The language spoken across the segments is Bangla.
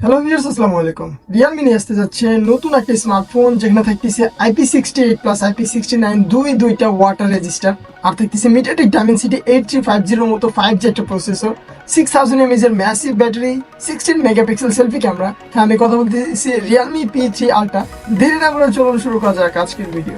হ্যালো ভিউয়ার্স, আসসালামু আলাইকুম। রিয়েলমি নিয়ে আসতে যাচ্ছে নতুন একটা স্মার্টফোন যেখানে থাকতেছে IP68 প্লাস IP69 দুইটা ওয়াটার রেজিস্টার, আর থাকতেছে মিডিয়াটেক ডাইমেনসিটি 8350 মতো 5G একটা প্রসেসর, 6000 mAh এর massive battery, 16 megapixel selfie camera. হ্যাঁ, আমি কথা বলতেছি রিয়েলমি P3 আলট্রা। দেরি না করে চলুন শুরু করা যাক আজকের ভিডিও।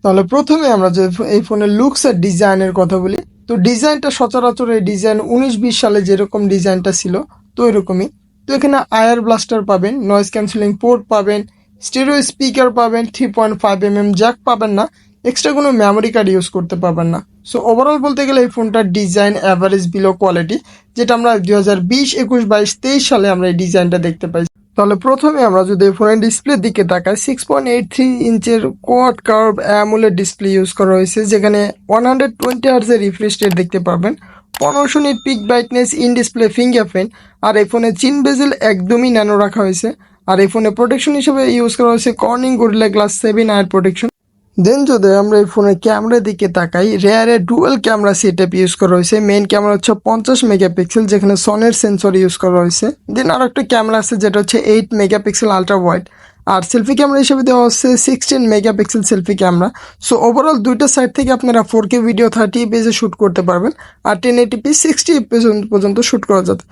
তাহলে প্রথমে আমরা যে এই ফোনের লুকস আর ডিজাইনের কথা বলি, তো ডিজাইনটা সচরাচর এই ডিজাইন 19-20 সালে যেরকম ডিজাইনটা ছিল তো এরকমই। তো এখানে আয়ার ব্লাস্টার পাবেন, নয়েজ ক্যান্সেলিং পোর্ট পাবেন, স্টেরিও স্পিকার পাবেন, 3.5mm জ্যাক পাবেন না, এক্সট্রা কোনো মেমোরি কার্ড ইউজ করতে পারবেন না। সো ওভারঅল বলতে গেলে এই ফোনটার ডিজাইন অ্যাভারেজ বিলো কোয়ালিটি, যেটা আমরা 2020, 21, 22, 23 সালে আমরা এই ডিজাইনটা দেখতে পাই। তাহলে প্রথমে আমরা যদি ফোনের ডিসপ্লের দিকে তাকাই, 6.83 ইঞ্চের quad curve AMOLED display use করা হয়েছে, যেখানে 120 হার্টজের রিফ্রেশ রেট দেখতে পাবেন, 1500 nit peak brightness, in display fingerprint. আর এই ফোনে চিন বেজেল একদমই ন্যানো রাখা হয়েছে। আর এই ফোনে প্রোটেকশন হিসেবে ইউজ করা হয়েছে কর্নিং গরিলা গ্লাস 7 আয়ার প্রোটেকশন। দেন যদি আমরা এই ফোনের ক্যামেরার দিকে তাকাই, রেয়ারে ডুয়াল ক্যামেরা সেটআপ ইউজ করা হয়েছে। মেইন ক্যামেরা হচ্ছে 50 মেগাপিক্সেল, যেখানে সনের সেন্সর ইউজ করা হয়েছে। দেন আর একটা ক্যামেরা আছে যেটা হচ্ছে 8 মেগাপিক্সেল আলট্রা ওয়াইড। আর সেলফি ক্যামেরা হিসেবে দেওয়া হচ্ছে 16 megapixel selfie camera. So overall দুইটা সাইড থেকে আপনারা 4K ভিডিও 30 ফপিএসে শ্যুট করতে পারবেন, আর 1080p 60 fps পর্যন্ত শ্যুট করা যাবে।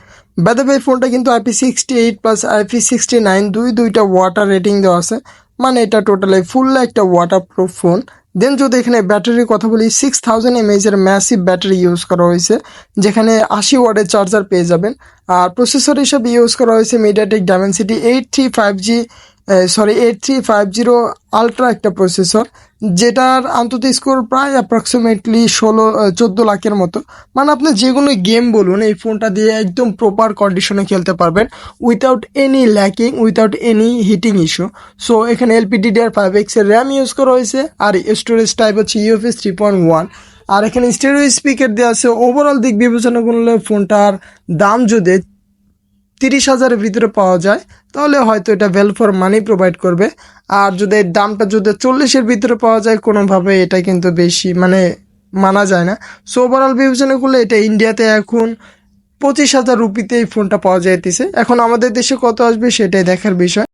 বাই দ্য ওয়ে, ফোনটা কিন্তু IP68 প্লাস IP69 দুইটা ওয়াটার রেটিং দেওয়া আছে, মানে এটা টোটালি ফুল একটা ওয়াটার প্রুফ ফোন। দেন যদি এখানে ব্যাটারির কথা বলি, 6000 mAh এর ম্যাসিভ ব্যাটারি ইউজ করা হয়েছে, যেখানে 80 ওয়াটের চার্জার পেয়ে যাবেন। আর প্রসেসর হিসেবে ইউজ করা হয়েছে মিডিয়াটেক ডাইমেনসিটি 8350 আলট্রা একটা প্রসেসর, যেটার আন্তর্জাতিক স্কোর প্রায় অ্যাপ্রক্সিমেটলি 14 লাখের মতো। মানে আপনি যে কোনো গেম বলুন, এই ফোনটা দিয়ে একদম প্রপার কন্ডিশনে খেলতে পারবেন without any lagging, without any heating issue. So এখানে LPDDR5X এর র্যাম ইউজ করা হয়েছে, আর স্টোরেজ টাইপ হচ্ছে UFS 3.1। আর এখানে স্টেরিও স্পিকার দেওয়া আছে। ওভারঅল দিক বিবেচনা করলে ফোনটার দাম যদি 30,000-এর ভিতরে পাওয়া যায়, তাহলে হয়তো এটা ভ্যালু ফর মানি প্রোভাইড করবে। আর যদি এর দামটা যদি 40-এর ভিতরে পাওয়া যায়, কোনোভাবে এটা কিন্তু বেশি মানা যায় না। সো ওভারঅল বিবেচনা করলে এটা ইন্ডিয়াতে এখন 25,000 রুপিতে এই ফোনটা পাওয়া যাইতেছে। এখন আমাদের দেশে কত আসবে সেটাই দেখার বিষয়।